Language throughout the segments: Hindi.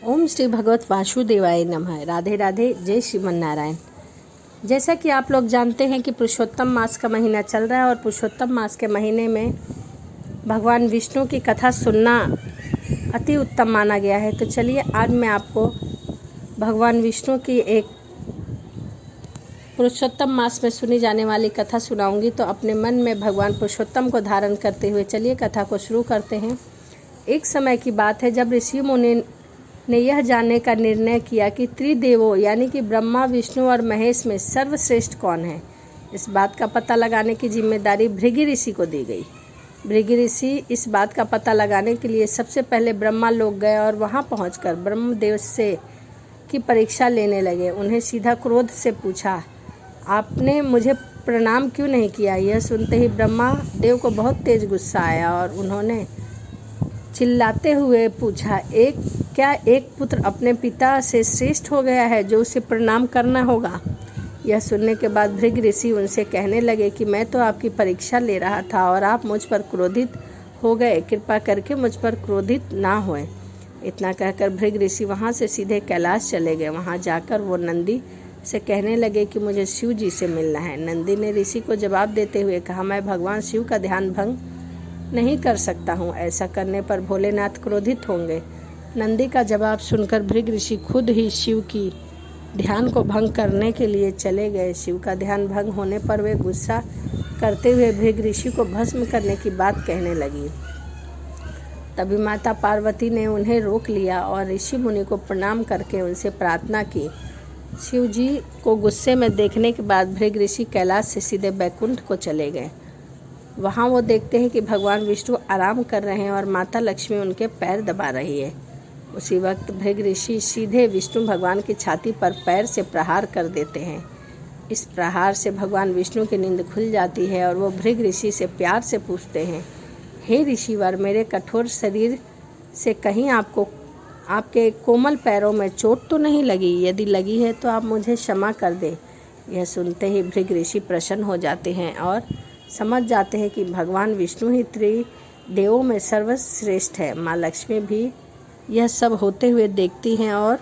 ओम श्री भगवत वासुदेवाय नमः। राधे राधे। जय श्रीमन नारायण। जैसा कि आप लोग जानते हैं कि पुरुषोत्तम मास का महीना चल रहा है और पुरुषोत्तम मास के महीने में भगवान विष्णु की कथा सुनना अति उत्तम माना गया है। तो चलिए आज मैं आपको भगवान विष्णु की एक पुरुषोत्तम मास में सुनी जाने वाली कथा सुनाऊंगी। तो अपने मन में भगवान पुरुषोत्तम को धारण करते हुए चलिए कथा को शुरू करते हैं। एक समय की बात है जब ऋषि मुनि ने यह जानने का निर्णय किया कि त्रिदेवों यानी कि ब्रह्मा, विष्णु और महेश में सर्वश्रेष्ठ कौन है। इस बात का पता लगाने की जिम्मेदारी भृगु ऋषि को दी गई। भृगु ऋषि इस बात का पता लगाने के लिए सबसे पहले ब्रह्मा लोक गए और वहां पहुंचकर ब्रह्मदेव से की परीक्षा लेने लगे। उन्हें सीधा क्रोध से पूछा, आपने मुझे प्रणाम क्यों नहीं किया। यह सुनते ही ब्रह्मा देव को बहुत तेज गुस्सा आया और उन्होंने चिल्लाते हुए पूछा, क्या एक पुत्र अपने पिता से श्रेष्ठ हो गया है जो उसे प्रणाम करना होगा। यह सुनने के बाद भृगु ऋषि उनसे कहने लगे कि मैं तो आपकी परीक्षा ले रहा था और आप मुझ पर क्रोधित हो गए। कृपा करके मुझ पर क्रोधित ना होए। इतना कहकर भृगु ऋषि वहाँ से सीधे कैलाश चले गए। वहाँ जाकर वो नंदी से कहने लगे कि मुझे शिव जी से मिलना है। नंदी ने ऋषि को जवाब देते हुए कहा, मैं भगवान शिव का ध्यान भंग नहीं कर सकता हूँ। ऐसा करने पर भोलेनाथ क्रोधित होंगे। नंदी का जवाब सुनकर भृगु ऋषि खुद ही शिव की ध्यान को भंग करने के लिए चले गए। शिव का ध्यान भंग होने पर वे गुस्सा करते हुए भृगु ऋषि को भस्म करने की बात कहने लगी। तभी माता पार्वती ने उन्हें रोक लिया और ऋषि मुनि को प्रणाम करके उनसे प्रार्थना की। शिव जी को गुस्से में देखने के बाद भृगु ऋषि कैलाश से सीधे बैकुंठ को चले गए। वहाँ वो देखते हैं कि भगवान विष्णु आराम कर रहे हैं और माता लक्ष्मी उनके पैर दबा रही है। उसी वक्त भृगु ऋषि सीधे विष्णु भगवान की छाती पर पैर से प्रहार कर देते हैं। इस प्रहार से भगवान विष्णु की नींद खुल जाती है और वो भृगु ऋषि से प्यार से पूछते हैं, हे ऋषिवर, मेरे कठोर शरीर से कहीं आपके कोमल पैरों में चोट तो नहीं लगी? यदि लगी है तो आप मुझे क्षमा कर दें। यह सुनते ही भृगु ऋषि प्रसन्न हो जाते हैं और समझ जाते हैं कि भगवान विष्णु ही त्रिदेवों में सर्वश्रेष्ठ है। माँ लक्ष्मी भी यह सब होते हुए देखती हैं और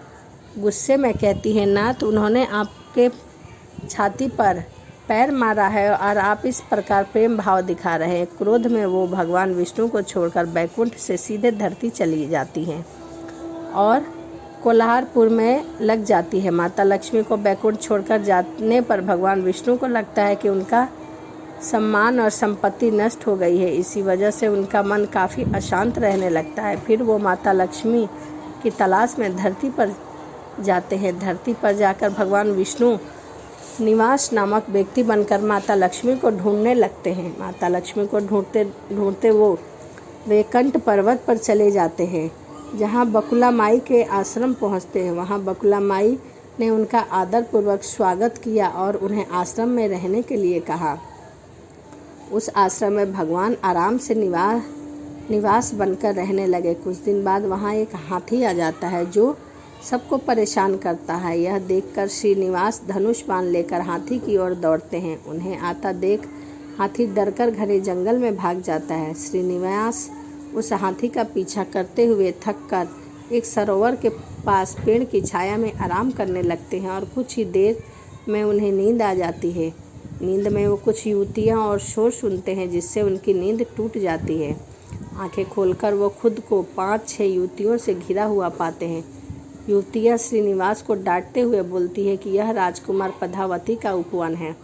गुस्से में कहती हैं, नाथ, उन्होंने आपके छाती पर पैर मारा है और आप इस प्रकार प्रेम भाव दिखा रहे हैं। क्रोध में वो भगवान विष्णु को छोड़कर बैकुंठ से सीधे धरती चली जाती हैं और कोल्हारपुर में लग जाती है। माता लक्ष्मी को बैकुंठ छोड़कर जाने पर भगवान विष्णु को लगता है कि उनका सम्मान और संपत्ति नष्ट हो गई है। इसी वजह से उनका मन काफ़ी अशांत रहने लगता है। फिर वो माता लक्ष्मी की तलाश में धरती पर जाते हैं। धरती पर जाकर भगवान विष्णु निवास नामक व्यक्ति बनकर माता लक्ष्मी को ढूंढने लगते हैं। माता लक्ष्मी को ढूंढते ढूंढते वो वैकुंठ पर्वत पर चले जाते हैं, जहाँ बकुला माई के आश्रम पहुँचते हैं। वहाँ बकुला माई ने उनका आदरपूर्वक स्वागत किया और उन्हें आश्रम में रहने के लिए कहा। उस आश्रम में भगवान आराम से निवास बनकर रहने लगे। कुछ दिन बाद वहाँ एक हाथी आ जाता है जो सबको परेशान करता है। यह देखकर श्रीनिवास धनुष बाण लेकर हाथी की ओर दौड़ते हैं। उन्हें आता देख हाथी डरकर घने जंगल में भाग जाता है। श्रीनिवास उस हाथी का पीछा करते हुए थककर एक सरोवर के पास पेड़ की छाया में आराम करने लगते हैं और कुछ ही देर में उन्हें नींद आ जाती है। नींद में वो कुछ युवतियाँ और शोर सुनते हैं जिससे उनकी नींद टूट जाती है। आंखें खोलकर वो खुद को 5-6 युवतियों से घिरा हुआ पाते हैं। युवतियाँ श्रीनिवास को डांटते हुए बोलती है कि यह राजकुमार पद्मावती का उपवन है।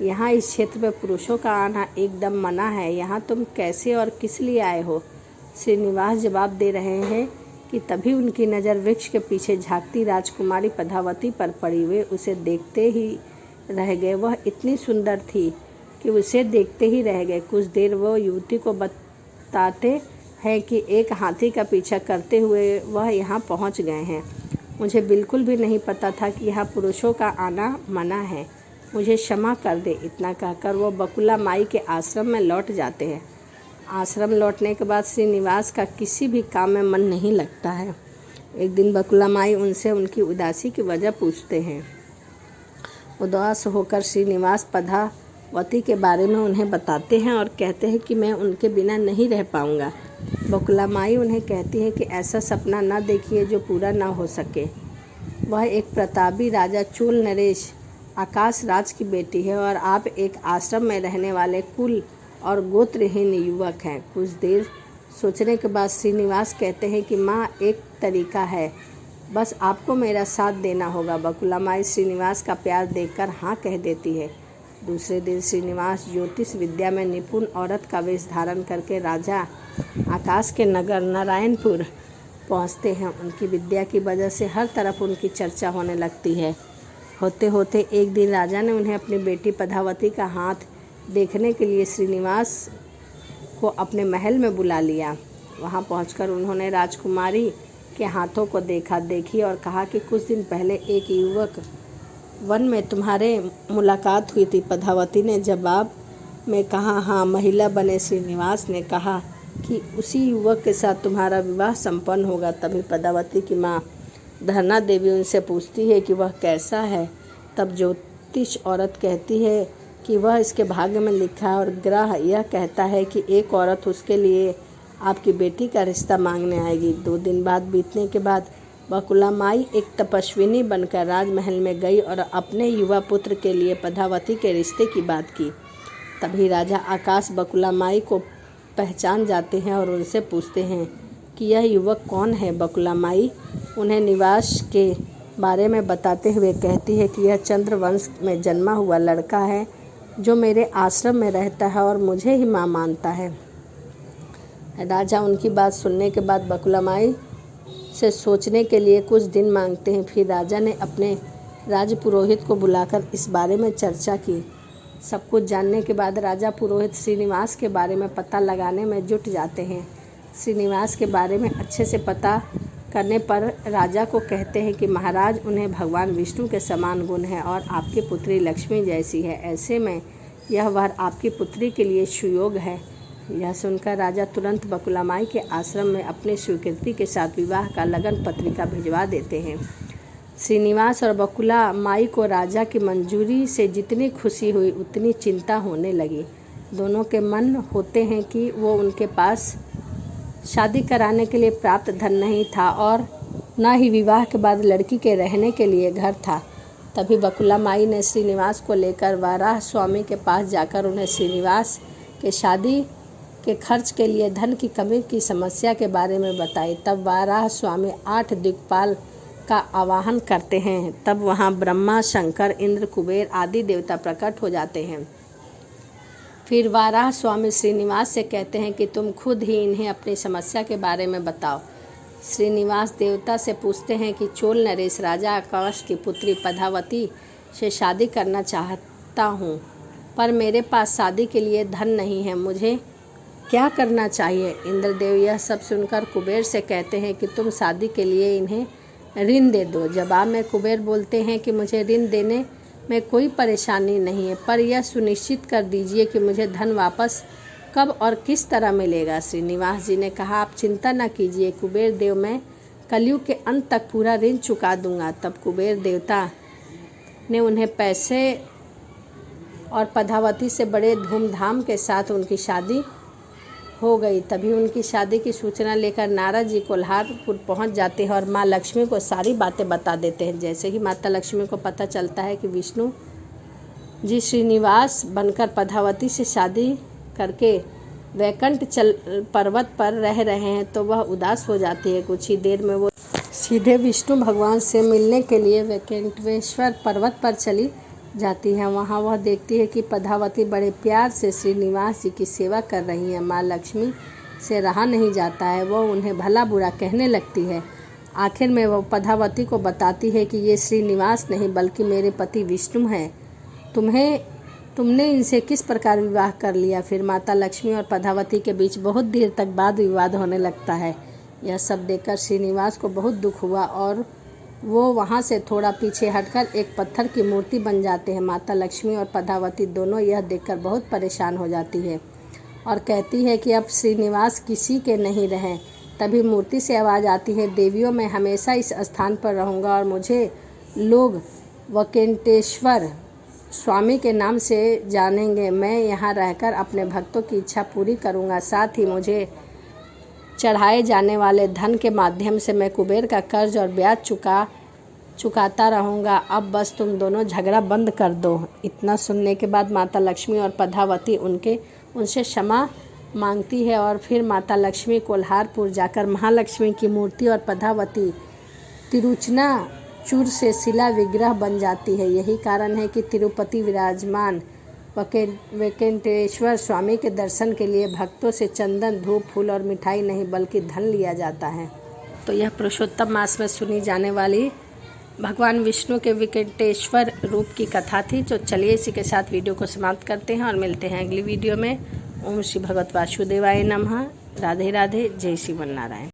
यहाँ इस क्षेत्र में पुरुषों का आना एकदम मना है। यहाँ तुम कैसे और किस लिए आए हो? श्रीनिवास जवाब दे रहे हैं कि तभी उनकी नज़र वृक्ष के पीछे झांकती राजकुमारी पद्मावती पर पड़ी। वे उसे देखते ही रह गए। वह इतनी सुंदर थी कि उसे देखते ही रह गए। कुछ देर वो युवती को बताते हैं कि एक हाथी का पीछा करते हुए वह यहाँ पहुँच गए हैं। मुझे बिल्कुल भी नहीं पता था कि यहाँ पुरुषों का आना मना है। मुझे क्षमा कर दे। इतना कहकर वो बकुला माई के आश्रम में लौट जाते हैं। आश्रम लौटने के बाद श्रीनिवास का किसी भी काम में मन नहीं लगता है। एक दिन बकुला माई उनसे उनकी उदासी की वजह पूछते हैं। उदास होकर श्रीनिवास पद्मावती के बारे में उन्हें बताते हैं और कहते हैं कि मैं उनके बिना नहीं रह पाऊंगा। बकुला माई उन्हें कहती है कि ऐसा सपना न देखिए जो पूरा न हो सके। वह एक प्रतापी राजा चोल नरेश आकाश राज की बेटी है और आप एक आश्रम में रहने वाले कुल और गोत्रहीन युवक हैं। कुछ देर सोचने के बाद श्रीनिवास कहते हैं कि माँ, एक तरीका है, बस आपको मेरा साथ देना होगा। बकुला माई श्रीनिवास का प्यार देखकर हाँ कह देती है। दूसरे दिन श्रीनिवास ज्योतिष विद्या में निपुण औरत का वेश धारण करके राजा आकाश के नगर नारायणपुर पहुंचते हैं। उनकी विद्या की वजह से हर तरफ उनकी चर्चा होने लगती है। होते होते एक दिन राजा ने उन्हें अपनी बेटी पद्मावती का हाथ देखने के लिए श्रीनिवास को अपने महल में बुला लिया। वहां पहुंचकर उन्होंने राजकुमारी के हाथों को देखी और कहा कि कुछ दिन पहले एक युवक वन में तुम्हारे मुलाकात हुई थी। पद्मावती ने जवाब में कहा, हाँ। महिला बने श्रीनिवास ने कहा कि उसी युवक के साथ तुम्हारा विवाह संपन्न होगा। तभी पद्मावती की माँ धरना देवी उनसे पूछती है कि वह कैसा है। तब ज्योतिष औरत कहती है कि वह इसके भाग्य में लिखा है और ग्रह यह कहता है कि एक औरत उसके लिए आपकी बेटी का रिश्ता मांगने आएगी। 2 दिन बाद बीतने के बाद बकुला माई एक तपस्विनी बनकर राजमहल में गई और अपने युवा पुत्र के लिए पद्मावती के रिश्ते की बात की। तभी राजा आकाश बकुला माई को पहचान जाते हैं और उनसे पूछते हैं कि यह युवक कौन है। बकुला माई उन्हें निवास के बारे में बताते हुए कहती है कि यह चंद्रवंश में जन्मा हुआ लड़का है जो मेरे आश्रम में रहता है और मुझे ही माँ मानता है। राजा उनकी बात सुनने के बाद बकुला माई से सोचने के लिए कुछ दिन मांगते हैं। फिर राजा ने अपने राजपुरोहित को बुलाकर इस बारे में चर्चा की। सब कुछ जानने के बाद राजा पुरोहित श्रीनिवास के बारे में पता लगाने में जुट जाते हैं। श्रीनिवास के बारे में अच्छे से पता करने पर राजा को कहते हैं कि महाराज, उन्हें भगवान विष्णु के समान गुण है और आपकी पुत्री लक्ष्मी जैसी है। ऐसे में यह वर आपकी पुत्री के लिए सुयोग है। यह सुनकर राजा तुरंत बकुला माई के आश्रम में अपनी स्वीकृति के साथ विवाह का लगन पत्रिका भिजवा देते हैं। श्रीनिवास और बकुला माई को राजा की मंजूरी से जितनी खुशी हुई उतनी चिंता होने लगी। दोनों के मन होते हैं कि वो उनके पास शादी कराने के लिए प्राप्त धन नहीं था और न ही विवाह के बाद लड़की के रहने के लिए घर था। तभी बकुला माई ने श्रीनिवास को लेकर वाराह स्वामी के पास जाकर उन्हें श्रीनिवास के शादी के खर्च के लिए धन की कमी की समस्या के बारे में बताई। तब वाराह स्वामी 8 दिक्पाल का आवाहन करते हैं। तब वहाँ ब्रह्मा, शंकर, इंद्र, कुबेर आदि देवता प्रकट हो जाते हैं। फिर वाराह स्वामी श्रीनिवास से कहते हैं कि तुम खुद ही इन्हें अपनी समस्या के बारे में बताओ। श्रीनिवास देवता से पूछते हैं कि चोल नरेश राजा आकाश की पुत्री पद्मावती से शादी करना चाहता हूँ, पर मेरे पास शादी के लिए धन नहीं है, मुझे क्या करना चाहिए। इंद्रदेव यह सब सुनकर कुबेर से कहते हैं कि तुम शादी के लिए इन्हें ऋण दे दो। जवाब में कुबेर बोलते हैं कि मुझे ऋण देने में कोई परेशानी नहीं है, पर यह सुनिश्चित कर दीजिए कि मुझे धन वापस कब और किस तरह मिलेगा। श्रीनिवास जी ने कहा, आप चिंता न कीजिए कुबेर देव, मैं कलयुग के अंत तक पूरा ऋण चुका दूंगा। तब कुबेर देवता ने उन्हें पैसे और पद्मावती से बड़े धूमधाम के साथ उनकी शादी हो गई। तभी उनकी शादी की सूचना लेकर नारद जी कोल्हारपुर पहुंच जाते हैं और माँ लक्ष्मी को सारी बातें बता देते हैं। जैसे ही माता लक्ष्मी को पता चलता है कि विष्णु जी श्रीनिवास बनकर पद्मावती से शादी करके वैकुंठ पर्वत पर रह रहे हैं तो वह उदास हो जाती है। कुछ ही देर में वो सीधे विष्णु भगवान से मिलने के लिए वैकुंठेश्वर पर्वत पर चली जाती है। वहाँ वह देखती है कि पद्मावती बड़े प्यार से श्रीनिवास जी की सेवा कर रही है। माँ लक्ष्मी से रहा नहीं जाता है, वह उन्हें भला बुरा कहने लगती है। आखिर में वह पद्मावती को बताती है कि ये श्रीनिवास नहीं बल्कि मेरे पति विष्णु हैं। तुमने इनसे किस प्रकार विवाह कर लिया। फिर माता लक्ष्मी और पद्मावती के बीच बहुत देर तक वाद विवाद होने लगता है। यह सब देखकर श्रीनिवास को बहुत दुख हुआ और वो वहाँ से थोड़ा पीछे हटकर एक पत्थर की मूर्ति बन जाते हैं। माता लक्ष्मी और पद्मावती दोनों यह देखकर बहुत परेशान हो जाती है और कहती है कि अब श्रीनिवास किसी के नहीं रहे। तभी मूर्ति से आवाज़ आती है, देवियों मैं हमेशा इस स्थान पर रहूँगा और मुझे लोग वैकुंठेश्वर स्वामी के नाम से जानेंगे। मैं यहाँ रहकर अपने भक्तों की इच्छा पूरी करूँगा, साथ ही मुझे चढ़ाए जाने वाले धन के माध्यम से मैं कुबेर का कर्ज और ब्याज चुकाता रहूँगा। अब बस तुम दोनों झगड़ा बंद कर दो। इतना सुनने के बाद माता लक्ष्मी और पद्मावती उनसे क्षमा मांगती है और फिर माता लक्ष्मी कोल्हारपुर जाकर महालक्ष्मी की मूर्ति और पद्मावती तिरुचनाचूर से शिला विग्रह बन जाती है। यही कारण है कि तिरुपति विराजमान वेंकटेश्वर स्वामी के दर्शन के लिए भक्तों से चंदन, धूप, फूल और मिठाई नहीं बल्कि धन लिया जाता है। तो यह पुरुषोत्तम मास में सुनी जाने वाली भगवान विष्णु के वेंकटेश्वर रूप की कथा थी। तो चलिए इसी के साथ वीडियो को समाप्त करते हैं और मिलते हैं अगली वीडियो में। ओम श्री भगवत वासुदेवाय नमः। राधे राधे। जय श्री नारायण।